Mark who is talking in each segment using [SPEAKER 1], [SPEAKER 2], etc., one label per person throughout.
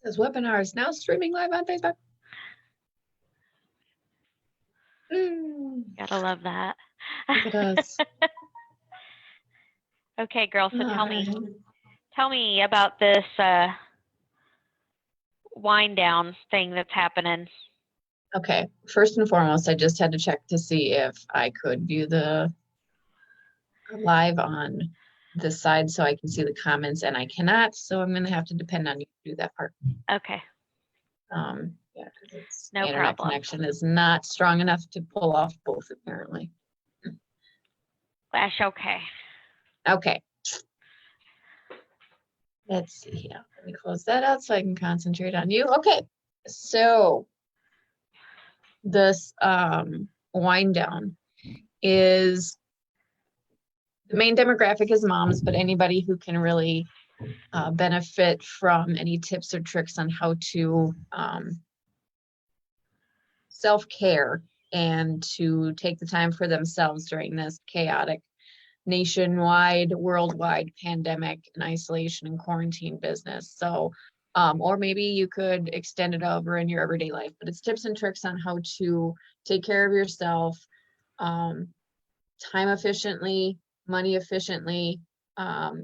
[SPEAKER 1] This webinar is now streaming live on Facebook.
[SPEAKER 2] Gotta love that.
[SPEAKER 1] Look at us.
[SPEAKER 2] Okay, girl, so
[SPEAKER 1] All
[SPEAKER 2] tell me about this wind down thing that's happening.
[SPEAKER 1] Okay, first and foremost, I just had to check to see if I could view the live on this side so I can see the comments, and I cannot, so I'm gonna have to depend on you to do that part.
[SPEAKER 2] Okay.
[SPEAKER 1] Yeah, because it's
[SPEAKER 2] No
[SPEAKER 1] internet
[SPEAKER 2] problem.
[SPEAKER 1] connection is not strong enough to pull off both, apparently.
[SPEAKER 2] That's okay.
[SPEAKER 1] Okay. Let's see here. Let me close that out so I can concentrate on you. Okay, so this wind down is the main demographic is moms, but anybody who can really benefit from any tips or tricks on how to self-care and to take the time for themselves during this chaotic nationwide, worldwide pandemic and isolation and quarantine business. So, or maybe you could extend it over in your everyday life, but it's tips and tricks on how to take care of yourself, time efficiently, money efficiently.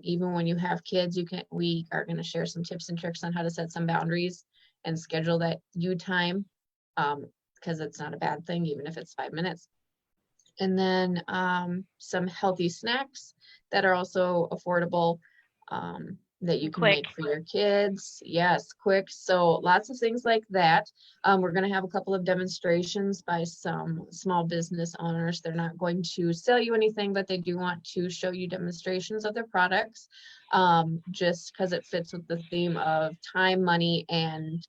[SPEAKER 1] Even when you have kids, we are going to share some tips and tricks on how to set some boundaries and schedule that you time, because it's not a bad thing, even if it's 5 minutes. And then some healthy snacks that are also affordable, that you can make for your kids. Yes, quick. So lots of things like that. We're going to have a couple of demonstrations by some small business owners. They're not going to sell you anything, but they do want to show you demonstrations of their products, just because it fits with the theme of time, money, and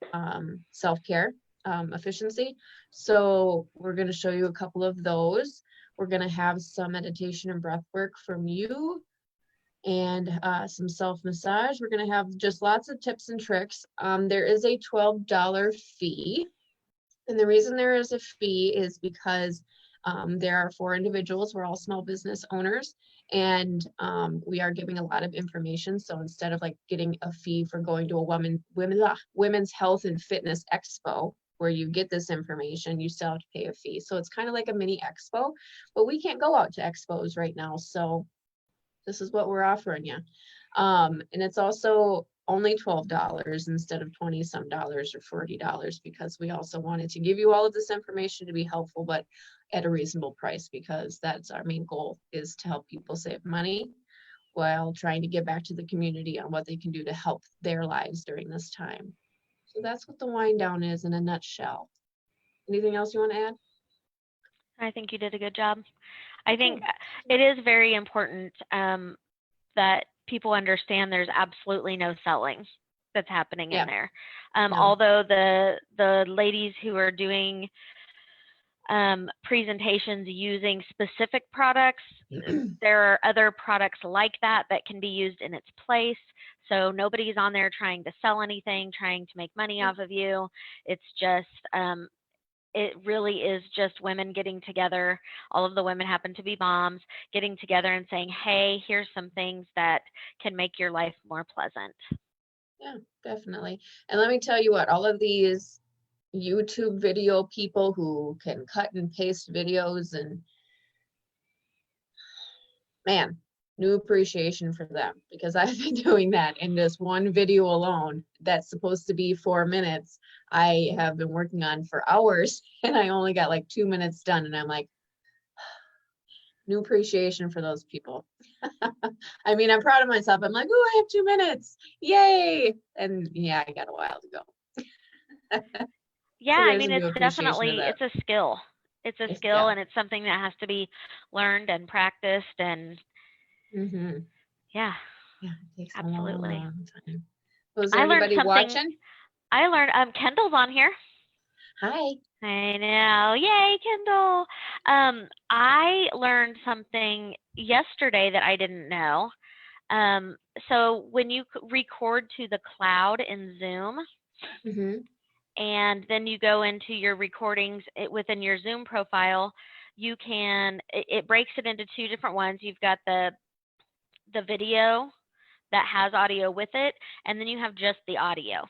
[SPEAKER 1] self-care, efficiency. So we're going to show you a couple of those. We're going to have some meditation and breath work from you, and some self-massage. We're going to have just lots of tips and tricks. There is a $12 fee. And the reason there is a fee is because there are 4 individuals. We're all small business owners, and we are giving a lot of information. So instead of like getting a fee for going to a women's health and fitness expo, where you get this information, you still have to pay a fee. So it's kind of like a mini expo, but we can't go out to expos right now. So this is what we're offering you. And it's also only $12 instead of 20 some dollars or $40, because we also wanted to give you all of this information to be helpful, but at a reasonable price, because that's our main goal, is to help people save money while trying to get back to the community on what they can do to help their lives during this time. So that's what the wind down is in a nutshell. Anything else you want to add?
[SPEAKER 2] I think you did a good job. I think it is very important that people understand there's absolutely no selling that's happening in there. No. Although the ladies who are doing presentations using specific products, there are other products like that that can be used in its place. So nobody's on there trying to sell anything, trying to make money off of you. It's just, it really is just women getting together. All of the women happen to be moms, getting together and saying, hey, here's some things that can make your life more pleasant.
[SPEAKER 1] Yeah, definitely. And let me tell you what, all of these YouTube video people who can cut and paste videos, and man, new appreciation for them, because I've been doing that in this one video alone that's supposed to be 4 minutes. I have been working on for hours, and I only got like 2 minutes done, and I'm like, new appreciation for those people. I mean, I'm proud of myself. I'm like, oh, I have 2 minutes, yay. And yeah, I got a while to go.
[SPEAKER 2] Yeah, so I mean, it's definitely, it's a skill. It's a skill, and it's something that has to be learned and practiced, and yeah,
[SPEAKER 1] it takes
[SPEAKER 2] absolutely.
[SPEAKER 1] A long time. Was there anybody watching?
[SPEAKER 2] I learned, Kendall's on here.
[SPEAKER 1] Hi.
[SPEAKER 2] I know. Yay, Kendall. I learned something yesterday that I didn't know. So when you record to the cloud in Zoom, and then you go into your recordings within your Zoom profile, you can, it breaks it into 2 different ones. You've got the video that has audio with it, and then you have just the audio.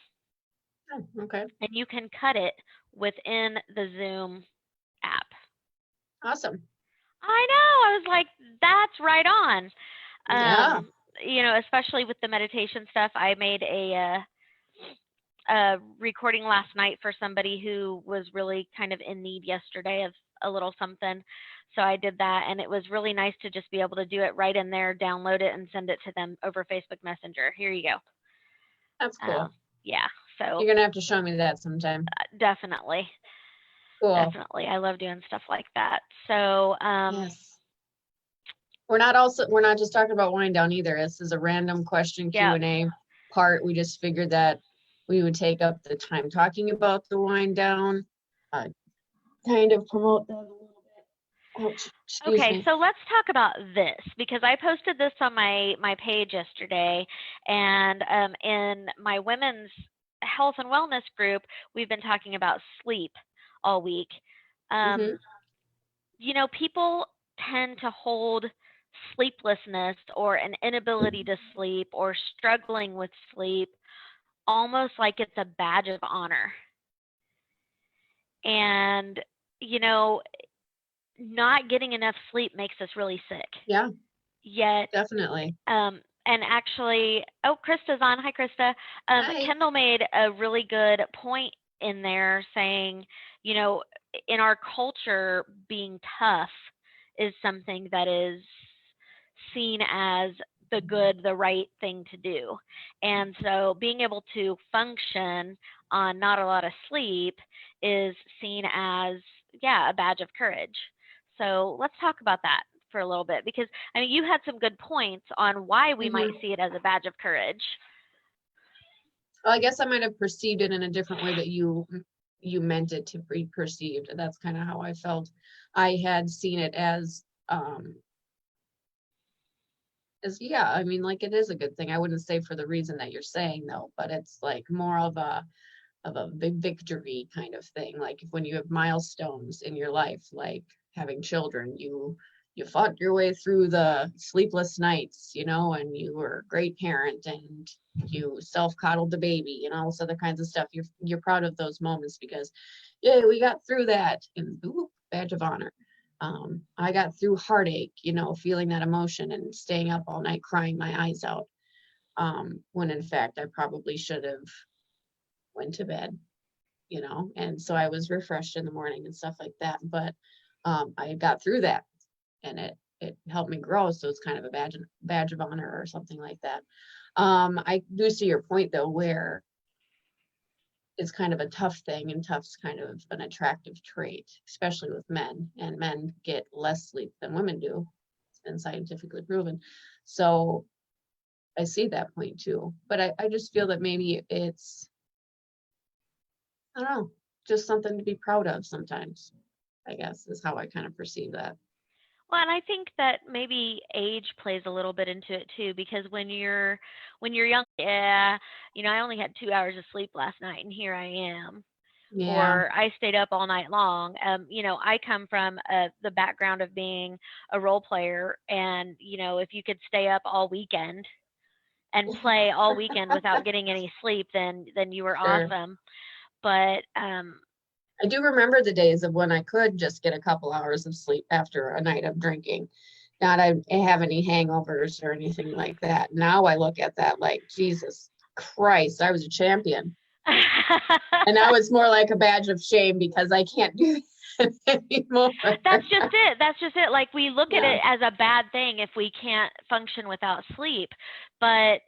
[SPEAKER 1] Oh, okay.
[SPEAKER 2] and you can cut it within the Zoom app.
[SPEAKER 1] Awesome.
[SPEAKER 2] I know. I was like, that's right on.
[SPEAKER 1] Yeah.
[SPEAKER 2] Especially with the meditation stuff, I made a recording last night for somebody who was really kind of in need yesterday of a little something. So I did that, and it was really nice to just be able to do it right in there, download it, and send it to them over Facebook Messenger. Here you go.
[SPEAKER 1] That's cool.
[SPEAKER 2] Yeah, so
[SPEAKER 1] You're gonna have to show me that sometime.
[SPEAKER 2] definitely,
[SPEAKER 1] Cool.
[SPEAKER 2] definitely. I love doing stuff like that. So,
[SPEAKER 1] Yes. We're not just talking about wind down either. This is a random question
[SPEAKER 2] yeah,
[SPEAKER 1] Q&A part. We just figured that we would take up the time talking about the wind down, uh, kind of promote that a little bit. Ouch, excuse
[SPEAKER 2] okay,
[SPEAKER 1] me.
[SPEAKER 2] so let's talk about this because I posted this on my page yesterday, and in my women's health and wellness group, we've been talking about sleep all week.
[SPEAKER 1] Mm-hmm.
[SPEAKER 2] People tend to hold sleeplessness or an inability to sleep or struggling with sleep almost like it's a badge of honor. And, you know, not getting enough sleep makes us really sick.
[SPEAKER 1] Yeah,
[SPEAKER 2] Yet,
[SPEAKER 1] definitely.
[SPEAKER 2] and actually, oh, Krista's on. Hi, Krista.
[SPEAKER 1] Hi.
[SPEAKER 2] Kendall made a really good point in there saying, you know, in our culture, being tough is something that is seen as the good, the right thing to do. And so being able to function on not a lot of sleep is seen as, yeah, a badge of courage. So let's talk about that for a little bit because I mean you had some good points on why we might
[SPEAKER 1] Mm-hmm.
[SPEAKER 2] see it as a badge of courage.
[SPEAKER 1] Well, I guess I might have perceived it in a different way that you meant it to be perceived. That's kind of how I felt. I had seen it as yeah, I mean, like it is a good thing. I wouldn't say for the reason that you're saying though, but it's like more of a big victory kind of thing. Like if when you have milestones in your life, like having children, you fought your way through the sleepless nights, and you were a great parent and you self-coddled the baby and all this other kinds of stuff. You're proud of those moments because, yay, we got through that. And ooh, badge of honor. I got through heartache, feeling that emotion and staying up all night crying my eyes out. When in fact I probably should have went to bed, and so I was refreshed in the morning and stuff like that. But I got through that, and it helped me grow. So it's kind of a badge of honor or something like that. I do see your point though, where it's kind of a tough thing, and tough's kind of an attractive trait, especially with men. And men get less sleep than women do. It's been scientifically proven. So I see that point too. But I just feel that maybe it's, I don't know, just something to be proud of sometimes, I guess, is how I kind of perceive that.
[SPEAKER 2] Well, and I think that maybe age plays a little bit into it too, because when you're young, yeah, I only had 2 hours of sleep last night, and here I am.
[SPEAKER 1] Yeah.
[SPEAKER 2] Or I stayed up all night long. I come from the background of being a role player, and if you could stay up all weekend and play all weekend without getting any sleep, then you were
[SPEAKER 1] Sure.
[SPEAKER 2] awesome. But
[SPEAKER 1] I do remember the days of when I could just get a couple hours of sleep after a night of drinking. Not I have any hangovers or anything like that. Now I look at that like, Jesus Christ, I was a champion. And now it's more like a badge of shame because I can't do that anymore.
[SPEAKER 2] that's just it. That's just it. Like we look at
[SPEAKER 1] Yeah.
[SPEAKER 2] it as a bad thing if we can't function without sleep. But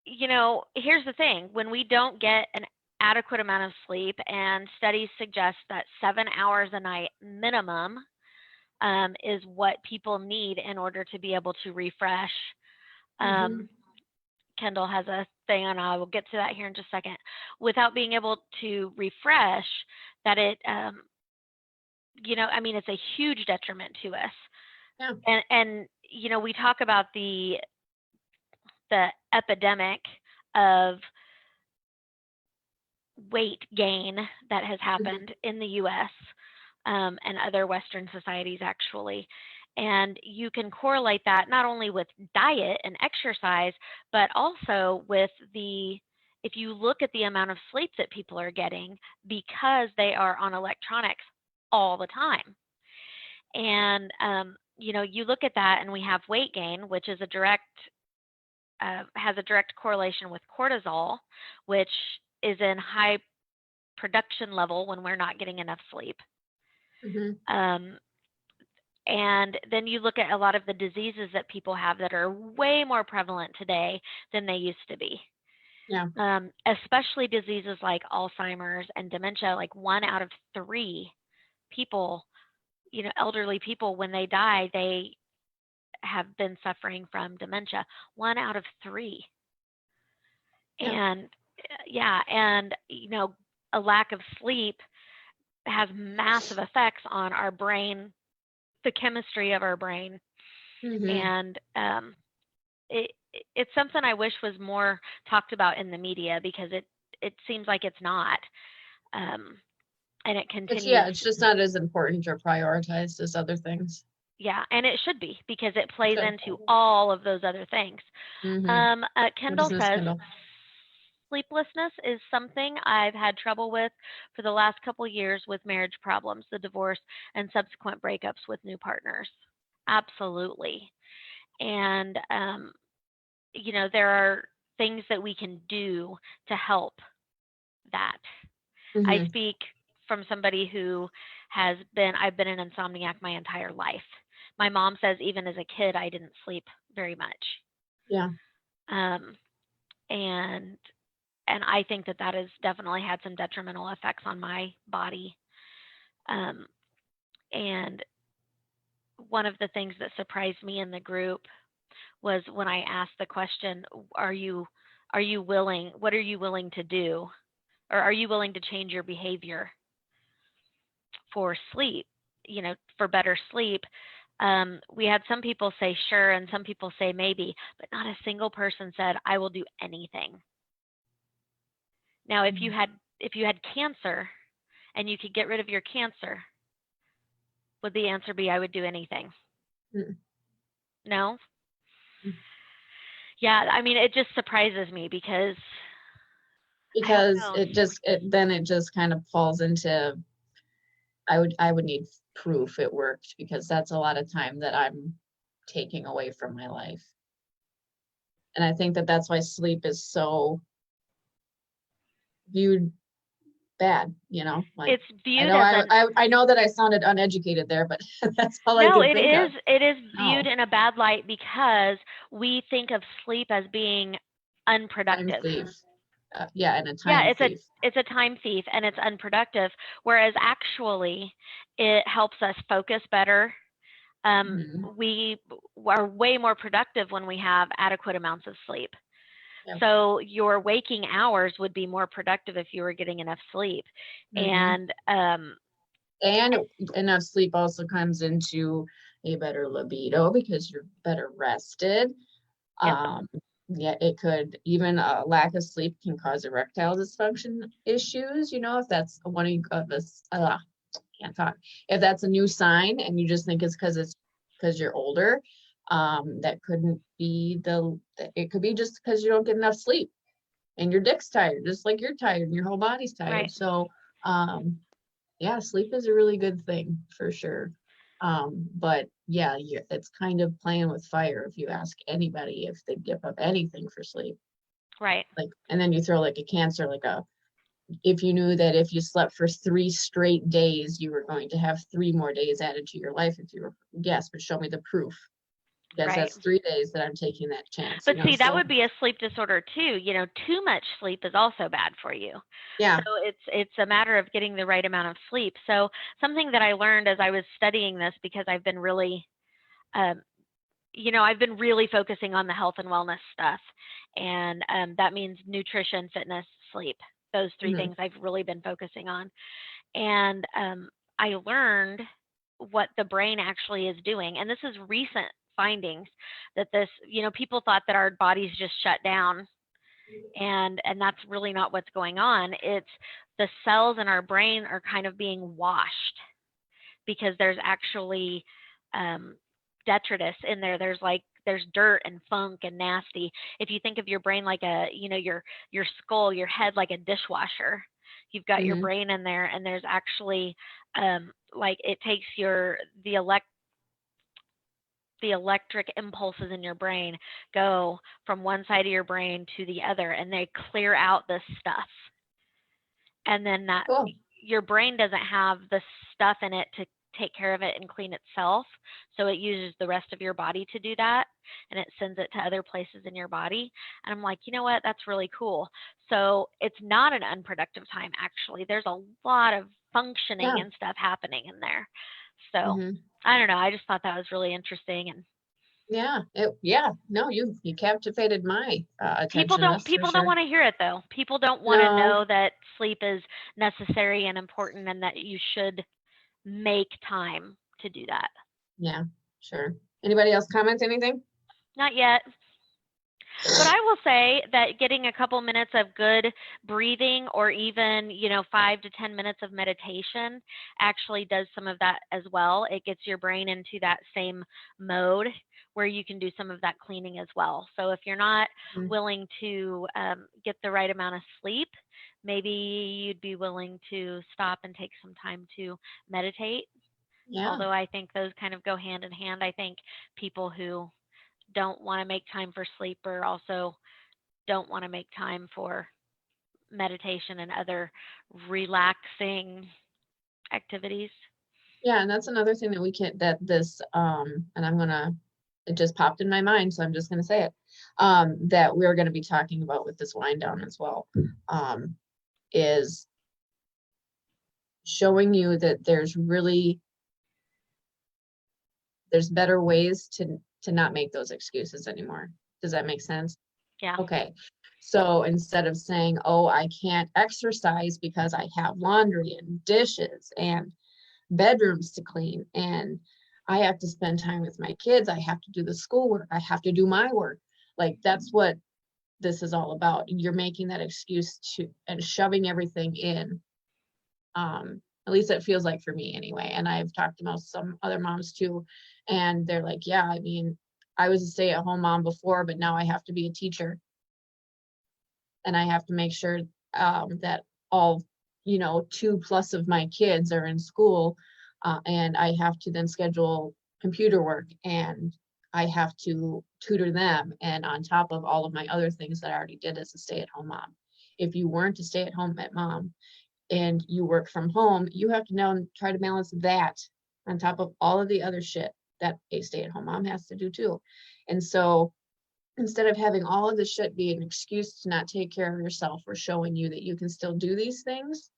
[SPEAKER 2] here's the thing: when we don't get an adequate amount of sleep, and studies suggest that 7 hours a night minimum is what people need in order to be able to refresh.
[SPEAKER 1] Mm-hmm.
[SPEAKER 2] Kendall has a thing, and I will get to that here in just a second. Without being able to refresh, that I mean, it's a huge detriment to us.
[SPEAKER 1] Yeah.
[SPEAKER 2] And we talk about the epidemic of weight gain that has
[SPEAKER 1] Mm-hmm.
[SPEAKER 2] happened in the U.S. And other Western societies, actually. And you can correlate that not only with diet and exercise, but also with the if you look at the amount of sleep that people are getting because they are on electronics all the time. And, you look at that and we have weight gain, which is has a direct correlation with cortisol, which is in high production level when we're not getting enough sleep.
[SPEAKER 1] Mhm.
[SPEAKER 2] And then you look at a lot of the diseases that people have that are way more prevalent today than they used to be.
[SPEAKER 1] Yeah.
[SPEAKER 2] Especially diseases like Alzheimer's and dementia. Like 1 out of 3 people, elderly people, when they die, they have been suffering from dementia. 1 out of 3.
[SPEAKER 1] Yeah.
[SPEAKER 2] And yeah, and a lack of sleep has massive effects on our brain, the chemistry of our brain.
[SPEAKER 1] Mhm.
[SPEAKER 2] And it's something I wish was more talked about in the media, because it seems like it's not. And it continues.
[SPEAKER 1] It's just not as important or prioritized as other things.
[SPEAKER 2] Yeah, and it should be, because it
[SPEAKER 1] It
[SPEAKER 2] plays
[SPEAKER 1] should.
[SPEAKER 2] into all of those other things.
[SPEAKER 1] Mhm.
[SPEAKER 2] Kendall
[SPEAKER 1] Business
[SPEAKER 2] says
[SPEAKER 1] Kindle.
[SPEAKER 2] sleeplessness is something I've had trouble with for the last couple years with marriage problems, the divorce, and subsequent breakups with new partners. Absolutely. And, there are things that we can do to help that. I
[SPEAKER 1] Mhm.
[SPEAKER 2] speak from somebody who I've been an insomniac my entire life. My mom says even as a kid, I didn't sleep very much.
[SPEAKER 1] Yeah.
[SPEAKER 2] Um, and I think that has definitely had some detrimental effects on my body. Um, and one of the things that surprised me in the group was when I asked the question, are you willing, what are you willing to do? Or are you willing to change your behavior for sleep, for better sleep? We had some people say sure and some people say maybe, but not a single person said I will do anything. Now, if you had cancer and you could get rid of your cancer, would the answer be I would do anything?
[SPEAKER 1] Mm.
[SPEAKER 2] No?
[SPEAKER 1] Mm.
[SPEAKER 2] Yeah, I mean, it just surprises me because I don't
[SPEAKER 1] Because
[SPEAKER 2] know.
[SPEAKER 1] it just kind of falls into, I would need proof it worked, because that's a lot of time that I'm taking away from my life. And I think that that's why sleep is so viewed bad, like,
[SPEAKER 2] It's
[SPEAKER 1] I
[SPEAKER 2] viewed
[SPEAKER 1] know
[SPEAKER 2] as an
[SPEAKER 1] I know that I sounded uneducated there, but that's all I
[SPEAKER 2] no,
[SPEAKER 1] could think of.
[SPEAKER 2] it is viewed
[SPEAKER 1] No,
[SPEAKER 2] in a bad light because we think of sleep as being
[SPEAKER 1] time
[SPEAKER 2] unproductive.
[SPEAKER 1] thief. Yeah, and a
[SPEAKER 2] Yeah,
[SPEAKER 1] time thief.
[SPEAKER 2] it's a time thief and it's unproductive, whereas actually it helps us focus better.
[SPEAKER 1] Mhm.
[SPEAKER 2] We are way more productive when we have adequate amounts of sleep.
[SPEAKER 1] Yeah.
[SPEAKER 2] So your waking hours would be more productive if you were getting enough sleep.
[SPEAKER 1] Mhm.
[SPEAKER 2] And
[SPEAKER 1] And enough sleep also comes into a better libido because you're better rested.
[SPEAKER 2] yep,
[SPEAKER 1] Um, yeah, it could even lack of sleep can cause erectile dysfunction issues. If that's one of this, can't talk. If that's a new sign and you just think it's because you're older, that couldn't be it could be just because you don't get enough sleep and your dick's tired, just like you're tired and your whole body's tired.
[SPEAKER 2] right,
[SPEAKER 1] So, yeah, sleep is a really good thing for sure. But yeah, it's kind of playing with fire if you ask anybody if they give up anything for sleep.
[SPEAKER 2] right.
[SPEAKER 1] Like, and then you throw like a cancer, if you knew that if you slept for 3 straight days, you were going to have 3 more days added to your life. If you were, yes, but show me the proof, because
[SPEAKER 2] Right.
[SPEAKER 1] that's 3 days that I'm taking that chance,
[SPEAKER 2] But see, that
[SPEAKER 1] so
[SPEAKER 2] would be a sleep disorder too. Too much sleep is also bad for you.
[SPEAKER 1] yeah.
[SPEAKER 2] So it's a matter of getting the right amount of sleep. So something that I learned as I was studying this, because I've been really um, I've been really focusing on the health and wellness stuff. And that means nutrition, fitness, sleep. Those 3
[SPEAKER 1] Mhm.
[SPEAKER 2] things I've really been focusing on. And I learned what the brain actually is doing. And this is recent findings that people thought that our bodies just shut down. And that's really not what's going on. It's the cells in our brain are kind of being washed because there's actually detritus in there. There's like there's dirt and funk and nasty. If you think of your brain like a, your skull, your head like a dishwasher, you've got your
[SPEAKER 1] Mm-hmm.
[SPEAKER 2] brain in there, and there's actually like it takes the electric impulses in your brain go from one side of your brain to the other, and they clear out this stuff. And then that
[SPEAKER 1] Cool.
[SPEAKER 2] your brain doesn't have the stuff in it to take care of it and clean itself, so it uses the rest of your body to do that, and it sends it to other places in your body. And I'm like, you know what, that's really cool. So it's not an unproductive time, actually. There's a lot of functioning
[SPEAKER 1] Yeah.
[SPEAKER 2] and stuff happening in there. So
[SPEAKER 1] Mm-hmm.
[SPEAKER 2] I don't know, I just thought that was really interesting. And
[SPEAKER 1] Yeah. No, you captivated my
[SPEAKER 2] people
[SPEAKER 1] attention,
[SPEAKER 2] don't
[SPEAKER 1] that's for
[SPEAKER 2] people don't
[SPEAKER 1] sure.
[SPEAKER 2] want to hear it, though. People don't want to
[SPEAKER 1] No.
[SPEAKER 2] know that sleep is necessary and important, and that you should make time to do that.
[SPEAKER 1] Yeah, sure. Anybody else comment anything?
[SPEAKER 2] Not yet. But I will say that getting a couple minutes of good breathing, or even, 5 to 10 minutes of meditation, actually does some of that as well. It gets your brain into that same mode where you can do some of that cleaning as well. So if you're not
[SPEAKER 1] Mm,
[SPEAKER 2] willing to get the right amount of sleep, maybe you'd be willing to stop and take some time to meditate.
[SPEAKER 1] yeah.
[SPEAKER 2] Although I think those kind of go hand in hand. I think people who don't want to make time for sleep or also don't want to make time for meditation and other relaxing activities.
[SPEAKER 1] Yeah, and that's another thing that we can that this and it just popped in my mind, so I'm just gonna say it. That we're gonna be talking about with this wind down as well. Is showing you that there's better ways to not make those excuses anymore. Does that make sense?
[SPEAKER 2] Yeah.
[SPEAKER 1] Okay. So instead of saying, oh, I can't exercise because I have laundry and dishes and bedrooms to clean, and I have to spend time with my kids, I have to do the schoolwork, I have to do my work. Like, that's what this is all about. You're making that excuse to and shoving everything in. At least it feels like for me anyway. And I've talked to some other moms too, and they're like, yeah, I mean, I was a stay-at-home mom before, but now I have to be a teacher, and I have to make sure that all, 2+ of my kids are in school, and I have to then schedule computer work, and I have to tutor them, and on top of all of my other things that I already did as a stay-at-home mom. If you weren't a stay-at-home mom and you work from home, you have to now try to balance that on top of all of the other shit that a stay-at-home mom has to do too. And so instead of having all of the shit be an excuse to not take care of yourself, we're showing you that you can still do these things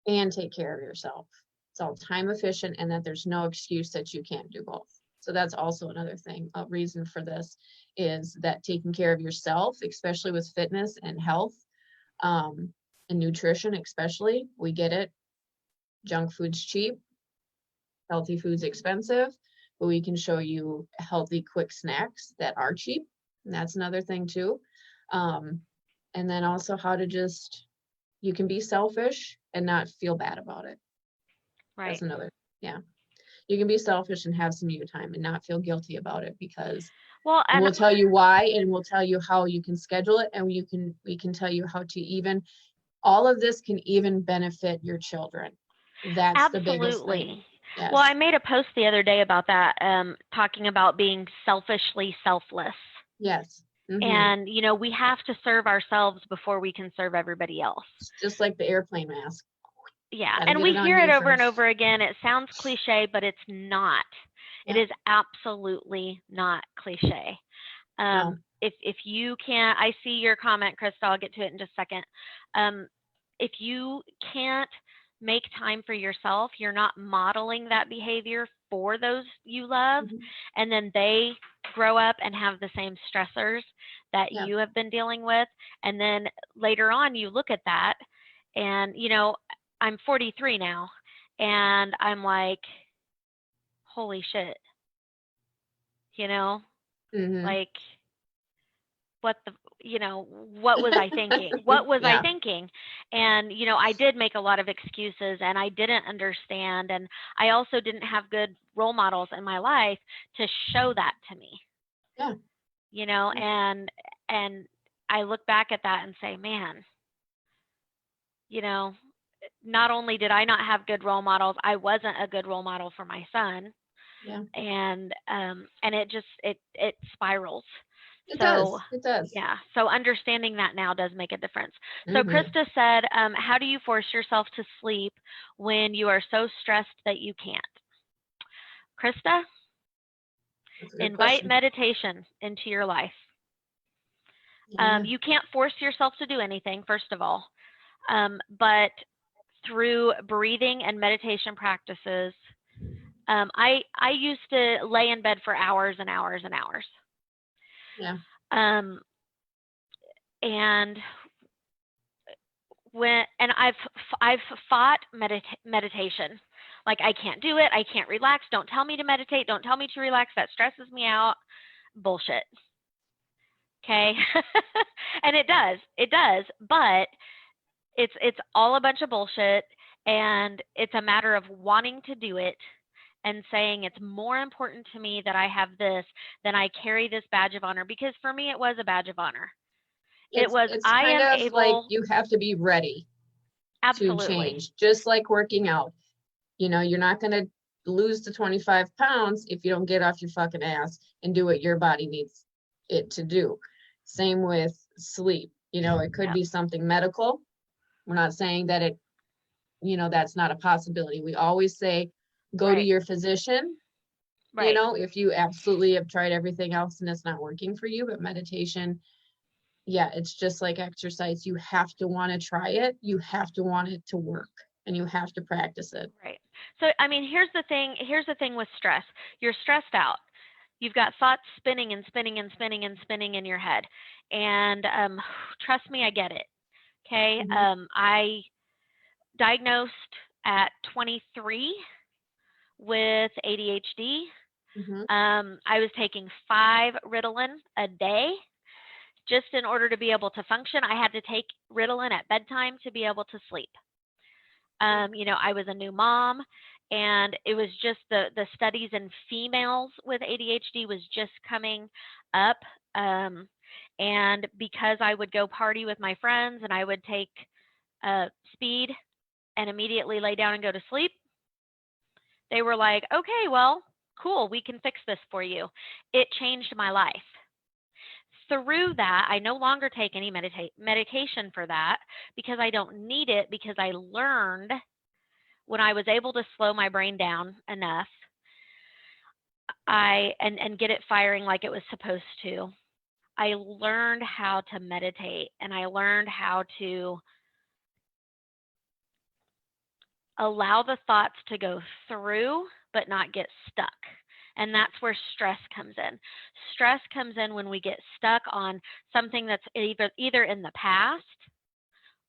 [SPEAKER 1] and take care of yourself. It's all time efficient, and that there's no excuse that you can't do both. So that's also another thing. A reason for this is that taking care of yourself, especially with fitness and health, and nutrition, especially, we get it. Junk food's cheap, healthy food's expensive, but we can show you healthy, quick snacks that are cheap. And that's another thing too. Um, and then also how to you can be selfish and not feel bad about it. That's
[SPEAKER 2] Right.
[SPEAKER 1] another, yeah. You can be selfish and have some you time and not feel guilty about it, because
[SPEAKER 2] Well,
[SPEAKER 1] and
[SPEAKER 2] and
[SPEAKER 1] we'll tell you why, and we'll tell you how you can schedule it, and we can tell you how to even all of this can even benefit your children. That's the biggest thing.
[SPEAKER 2] absolutely. Well, I
[SPEAKER 1] Yes.
[SPEAKER 2] made a post the other day about that, talking about being selfishly selfless.
[SPEAKER 1] Yes. Mm-hmm.
[SPEAKER 2] And, we have to serve ourselves before we can serve everybody else.
[SPEAKER 1] Just like the airplane mask.
[SPEAKER 2] Yeah,
[SPEAKER 1] Got to
[SPEAKER 2] and
[SPEAKER 1] get
[SPEAKER 2] we
[SPEAKER 1] it on
[SPEAKER 2] hear it
[SPEAKER 1] you
[SPEAKER 2] over and
[SPEAKER 1] first.
[SPEAKER 2] over again. It sounds cliche, but it's not. It
[SPEAKER 1] Yeah.
[SPEAKER 2] is absolutely not cliche.
[SPEAKER 1] No.
[SPEAKER 2] If you can't, I see your comment, Krista. I'll get to it in just a second. If you can't make time for yourself, you're not modeling that behavior for those you love,
[SPEAKER 1] Mm-hmm.
[SPEAKER 2] and then they grow up and have the same stressors that
[SPEAKER 1] Yeah.
[SPEAKER 2] you have been dealing with. And then later on, you look at that, and I'm 43 now, and I'm like, holy shit, you know,
[SPEAKER 1] Mm-hmm.
[SPEAKER 2] like what the, what was I thinking? What was I
[SPEAKER 1] Yeah.
[SPEAKER 2] thinking? And, I did make a lot of excuses, and I didn't understand. And I also didn't have good role models in my life to show that to me.
[SPEAKER 1] Yeah.
[SPEAKER 2] you know, and I look back at that and say, man, you know, not only did I not have good role models, I wasn't a good role model for my son,
[SPEAKER 1] Yeah.
[SPEAKER 2] and it just it spirals.
[SPEAKER 1] It
[SPEAKER 2] So
[SPEAKER 1] does. It does.
[SPEAKER 2] yeah, so understanding that now does make a difference. So
[SPEAKER 1] Mm-hmm.
[SPEAKER 2] Krista said, how do you force yourself to sleep when you are so stressed that you can't? Krista,
[SPEAKER 1] That's a good
[SPEAKER 2] invite
[SPEAKER 1] question.
[SPEAKER 2] meditation into your life.
[SPEAKER 1] Yeah.
[SPEAKER 2] You can't force yourself to do anything, first of all, but through breathing and meditation practices, I used to lay in bed for hours and hours and hours,
[SPEAKER 1] Yeah.
[SPEAKER 2] um, and I've fought meditation. Like, I can't do it. I can't relax. Don't tell me to meditate. Don't tell me to relax. That stresses me out. Bullshit. Okay. And it does. It does. But it's all a bunch of bullshit, and it's a matter of wanting to do it and saying it's more important to me that I have this than I carry this badge of honor, because for me it was a badge of honor. It was,
[SPEAKER 1] It's
[SPEAKER 2] I
[SPEAKER 1] kind
[SPEAKER 2] am
[SPEAKER 1] of like
[SPEAKER 2] able.
[SPEAKER 1] you have to be ready to
[SPEAKER 2] Absolutely.
[SPEAKER 1] change, just like working out. You're not going to lose the 25 pounds if you don't get off your fucking ass and do what your body needs it to do. Same with sleep. It could
[SPEAKER 2] Yep.
[SPEAKER 1] be something medical. We're not saying that that's not a possibility. We always say, go to
[SPEAKER 2] Right.
[SPEAKER 1] your physician,
[SPEAKER 2] Right.
[SPEAKER 1] if you absolutely have tried everything else and it's not working for you. But meditation, yeah, it's just like exercise. You have to want to try it. You have to want it to work, and you have to practice it.
[SPEAKER 2] Right. So, I mean, here's the thing. Here's the thing with stress. You're stressed out. You've got thoughts spinning and spinning and spinning and spinning in your head. And trust me, I get it. Okay.
[SPEAKER 1] Mm-hmm.
[SPEAKER 2] I diagnosed at 23 with ADHD.
[SPEAKER 1] Mm-hmm.
[SPEAKER 2] I was taking 5 Ritalin a day just in order to be able to function. I had to take Ritalin at bedtime to be able to sleep. I was a new mom, and it was just the studies in females with ADHD was just coming up. Um, and because I would go party with my friends and I would take speed and immediately lay down and go to sleep, they were like, okay, well, cool, we can fix this for you. It changed my life. Through that, I no longer take any medication for that because I don't need it, because I learned when I was able to slow my brain down enough, and get it firing like it was supposed to, I learned how to meditate, and I learned how to allow the thoughts to go through but not get stuck. And that's where stress comes in. Stress comes in when we get stuck on something that's either in the past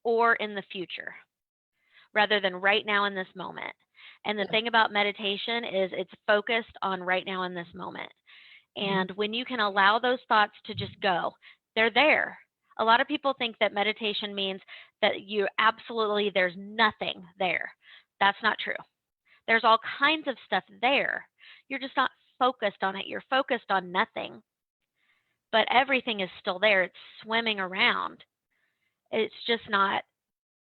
[SPEAKER 2] or in the future, rather than right now in this moment. And the
[SPEAKER 1] Yeah.
[SPEAKER 2] thing about meditation is it's focused on right now in this moment.
[SPEAKER 1] Mm-hmm.
[SPEAKER 2] And when you can allow those thoughts to just go, they're there. A lot of people think that meditation means that there's nothing there. That's not true. There's all kinds of stuff there. You're just not focused on it. You're focused on nothing, but everything is still there. It's swimming around. It's just not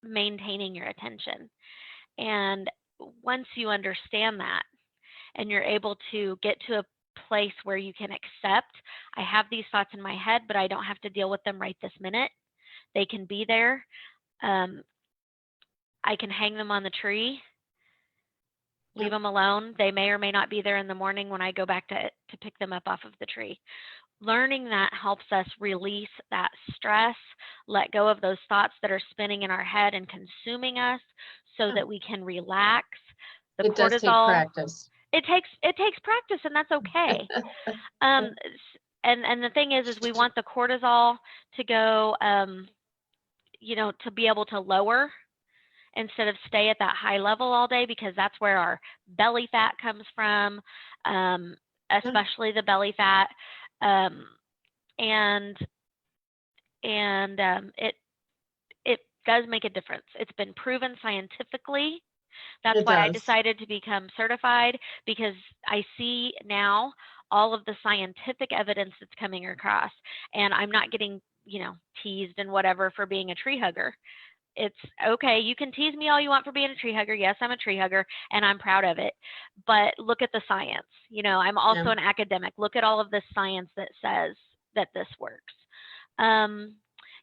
[SPEAKER 2] maintaining your attention. And once you understand that and you're able to get to a place where you can accept, I have these thoughts in my head, but I don't have to deal with them right this minute. They can be there. Um, I can hang them on the tree, leave
[SPEAKER 1] Yep.
[SPEAKER 2] them alone. They may or may not be there in the morning when I go back to pick them up off of the tree. Learning that helps us release that stress, let go of those thoughts that are spinning in our head and consuming us, so
[SPEAKER 1] Yeah.
[SPEAKER 2] that we can relax. The
[SPEAKER 1] It does take
[SPEAKER 2] cortisol,
[SPEAKER 1] practice.
[SPEAKER 2] it takes practice, and that's okay. Um, and the thing is we want the cortisol to go, to be able to lower instead of stay at that high level all day, because that's where our belly fat comes from, um,
[SPEAKER 1] Yeah.
[SPEAKER 2] especially the belly fat, um, and it does make a difference. It's been proven scientifically. That's
[SPEAKER 1] It
[SPEAKER 2] why I
[SPEAKER 1] does.
[SPEAKER 2] decided to become certified, because I see now all of the scientific evidence that's coming across. And I'm not getting, teased and whatever for being a tree hugger. It's okay. You can tease me all you want for being a tree hugger. Yes, I'm a tree hugger and I'm proud of it. But look at the science. I'm also an academic. Look at all of this science that says that this works.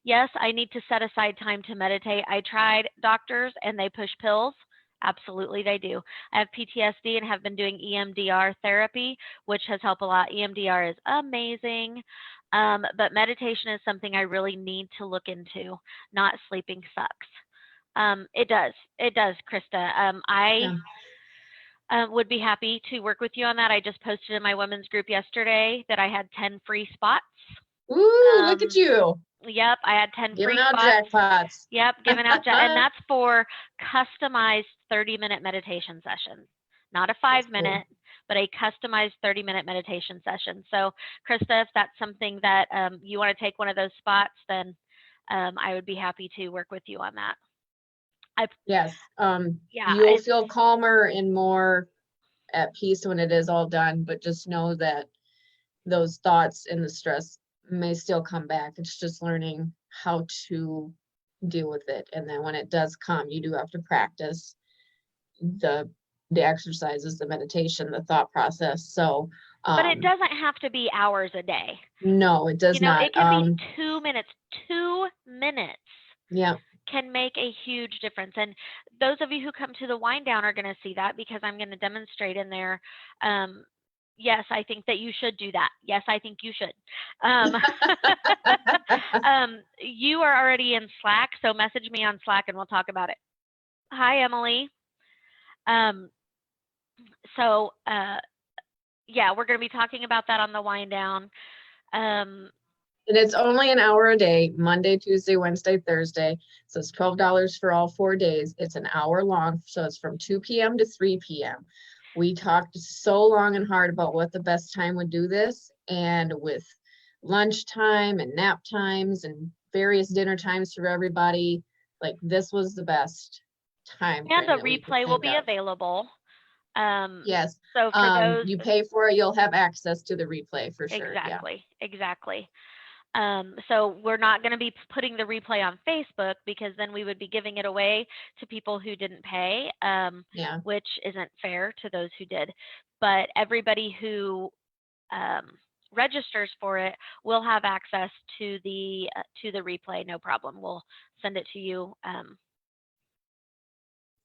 [SPEAKER 2] Yes, I need to set aside time to meditate. I tried doctors and they push pills. Absolutely, they do. I have PTSD and have been doing EMDR therapy, which has helped a lot. EMDR is amazing. But meditation is something I really need to look into. Not sleeping sucks. It does. It does, Krista. I would be happy to work with you on that. I just posted in my women's group yesterday that I had 10 free spots.
[SPEAKER 1] Ooh, look at you.
[SPEAKER 2] Yep, I had 10
[SPEAKER 1] giving
[SPEAKER 2] free
[SPEAKER 1] out
[SPEAKER 2] spots.
[SPEAKER 1] jackpots.
[SPEAKER 2] Yep, giving out, and that's for customized 30-minute meditation sessions. Not a 5-minute, but a customized 30-minute meditation session. So, Krista, if that's something that you want to take one of those spots, then I would be happy to work with you on that.
[SPEAKER 1] Yes. You'll feel calmer and more at peace when it is all done, but just know that those thoughts and the stress may still come back. It's just learning how to deal with it. And then when it does come, you do have to practice the exercises, the meditation, the thought process. So,
[SPEAKER 2] but it doesn't have to be hours a day.
[SPEAKER 1] No, it does not.
[SPEAKER 2] It can be 2 minutes. 2 minutes.
[SPEAKER 1] Yeah.
[SPEAKER 2] Can make a huge difference. And those of you who come to the wind down are going to see that because I'm going to demonstrate in there. Yes, I think that you should do that. Yes, I think you should. You are already in Slack, so message me on Slack and we'll talk about it. Hi, Emily. Yeah, we're going to be talking about that on the wind down.
[SPEAKER 1] And it's only an hour a day, Monday, Tuesday, Wednesday, Thursday. So it's $12 for all 4 days. It's an hour long. So it's from 2 p.m. to 3 p.m. We talked so long and hard about what the best time would do this. And with lunchtime and nap times and various dinner times for everybody, like this was the best time.
[SPEAKER 2] And the replay will be available.
[SPEAKER 1] Yes.
[SPEAKER 2] So for those,
[SPEAKER 1] you pay for it, you'll have access to the replay for sure.
[SPEAKER 2] Exactly. Yeah. Exactly. So we're not going to be putting the replay on Facebook because then we would be giving it away to people who didn't pay, which isn't fair to those who did. But everybody who registers for it will have access to the replay. No problem. We'll send it to you.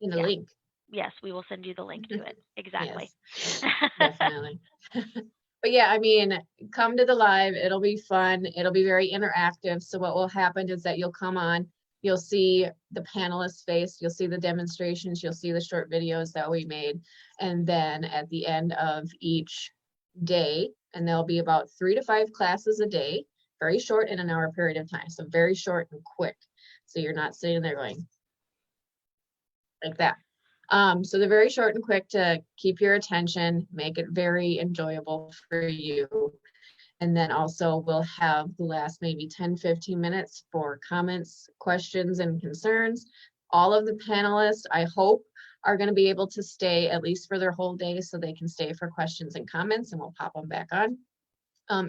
[SPEAKER 1] In the link.
[SPEAKER 2] Yes, we will send you the link to it. Exactly.
[SPEAKER 1] Yes, definitely. But yeah, I mean, come to the live. It'll be fun. It'll be very interactive. So what will happen is that you'll come on, you'll see the panelist's face, you'll see the demonstrations, you'll see the short videos that we made. And then at the end of each day, and there'll be about 3 to 5 classes a day, very short in an hour period of time. So very short and quick. So you're not sitting there going like that. So they're very short and quick to keep your attention, make it very enjoyable for you. And then also we'll have the last maybe 10, 15 minutes for comments, questions, and concerns. All of the panelists, I hope, are going to be able to stay at least for their whole day so they can stay for questions and comments, and we'll pop them back on.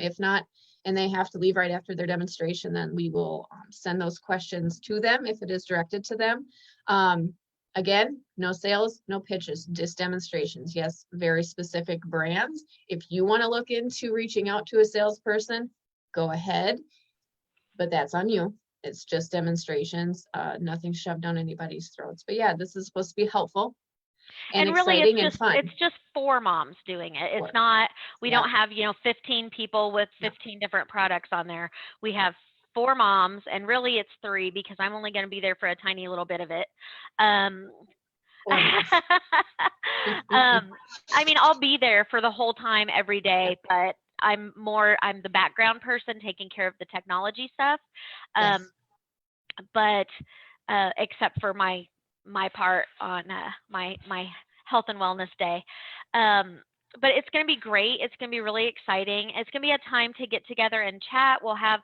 [SPEAKER 1] If not, and they have to leave right after their demonstration, then we will send those questions to them if it is directed to them. Again, no sales, no pitches, just demonstrations. Yes, very specific brands. If you want to look into reaching out to a salesperson, go ahead, but that's on you. It's just demonstrations, nothing shoved down anybody's throats. But yeah, this is supposed to be helpful and really exciting and fun.
[SPEAKER 2] It's just 4 moms doing it. It's not, we don't have, 15 people with 15 different products on there. We have 4 moms, and really it's 3 because I'm only going to be there for a tiny little bit of it. I mean, I'll be there for the whole time every day, but I'm the background person taking care of the technology stuff. But except for my part on my health and wellness day. But it's going to be great. It's going to be really exciting. It's going to be a time to get together and chat. We'll have,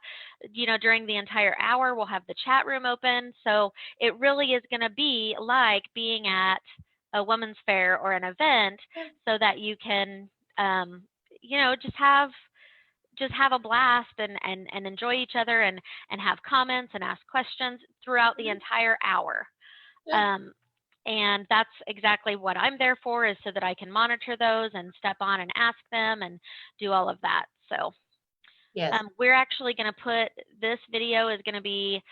[SPEAKER 2] during the entire hour, we'll have the chat room open. So it really is going to be like being at a women's fair or an event so that you can, you know, just have a blast and enjoy each other and have comments and ask questions throughout the entire hour.
[SPEAKER 1] Yeah.
[SPEAKER 2] And that's exactly what I'm there for, is so that I can monitor those and step on and ask them and do all of that. So
[SPEAKER 1] Yes.
[SPEAKER 2] we're actually going to put, this video is going to be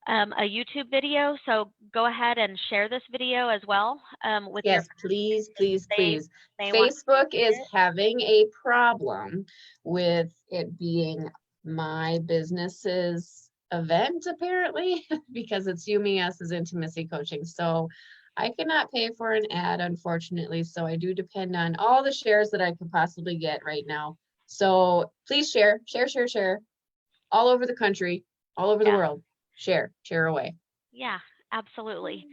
[SPEAKER 2] a YouTube video. So go ahead and share this video as well with your
[SPEAKER 1] Yes,
[SPEAKER 2] friends
[SPEAKER 1] please, please,
[SPEAKER 2] if
[SPEAKER 1] please.
[SPEAKER 2] they want to
[SPEAKER 1] Facebook
[SPEAKER 2] see
[SPEAKER 1] is
[SPEAKER 2] it.
[SPEAKER 1] having a problem with it being my business's event, apparently, because it's You, Me, Us is intimacy coaching. So I cannot pay for an ad, unfortunately. So I do depend on all the shares that I could possibly get right now. So please share, share, share, share all over the country, all over the
[SPEAKER 2] Yeah.
[SPEAKER 1] world. Share, share away.
[SPEAKER 2] Yeah, absolutely.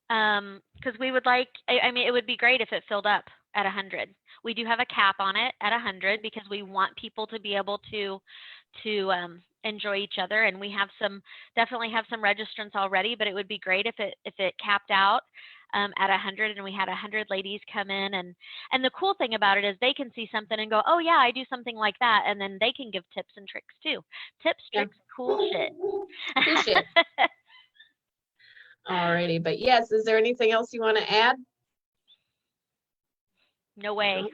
[SPEAKER 2] Because we would like, I mean, it would be great if it filled up at 100. We do have a cap on it at 100 because we want people to be able to enjoy each other, and we have definitely have some registrants already, but it would be great if it capped out at 100 and we had 100 ladies come in, and the cool thing about it is they can see something and go, oh yeah, I do something like that, and then they can give tips and tricks too. Tips,
[SPEAKER 1] Yeah.
[SPEAKER 2] tricks, cool shit.
[SPEAKER 1] Cool shit. Alrighty, but yes, is there anything else you want to add?
[SPEAKER 2] No way.
[SPEAKER 1] No?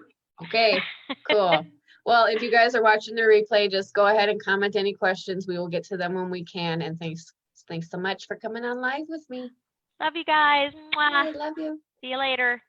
[SPEAKER 1] Okay, cool. Well, if you guys are watching the replay, just go ahead and comment any questions. We will get to them when we can. And thanks so much for coming on live with me.
[SPEAKER 2] Love you guys. Mwah.
[SPEAKER 1] I love you.
[SPEAKER 2] See you later.